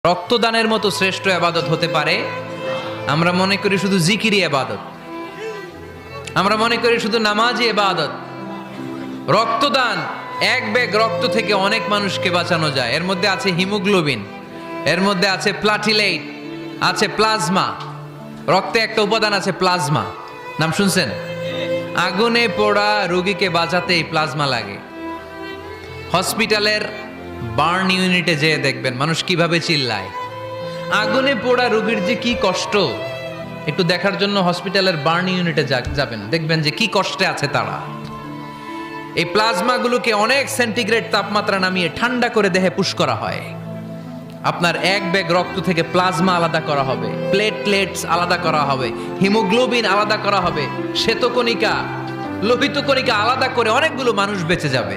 রক্তদানের মতো শ্রেষ্ঠ ইবাদত হতে পারে? আমরা মনে করি শুধু জিকিরই ইবাদত, আমরা মনে করি শুধু নামাজই ইবাদত। রক্তদান, এক ব্যাগ রক্ত থেকে অনেক মানুষকে বাঁচানো যায়। এর মধ্যে আছে হিমোগ্লোবিন, এর মধ্যে আছে প্লাটিলেট, আছে প্লাজমা। রক্তে একটা উপাদান আছে প্লাজমা, নাম শুনছেন? আগুনে পোড়া রোগীকে বাঁচাতে এই প্লাজমা লাগে। হসপিটালের বার্ন ইউনিটে যেয়ে দেখবেন মানুষ কিভাবে চিল্লায়। আগুনে পোড়া রোগীর যে কি কষ্ট, একটু দেখার জন্য হসপিটালের বার্ন ইউনিটে যাবেন, দেখবেন যে কি কষ্টে আছে তারা। এই প্লাজমাগুলোকে অনেক সেন্টিগ্রেড তাপমাত্রা নামিয়ে ঠান্ডা করে দেহে পুশ করা হয়। আপনার এক ব্যাগ রক্ত থেকে প্লাজমা আলাদা করা হবে, প্লেটলেটস আলাদা করা হবে, হিমোগ্লোবিন আলাদা করা হবে, শ্বেতকণিকা, লোহিত কণিকা আলাদা করে অনেকগুলো মানুষ বেঁচে যাবে।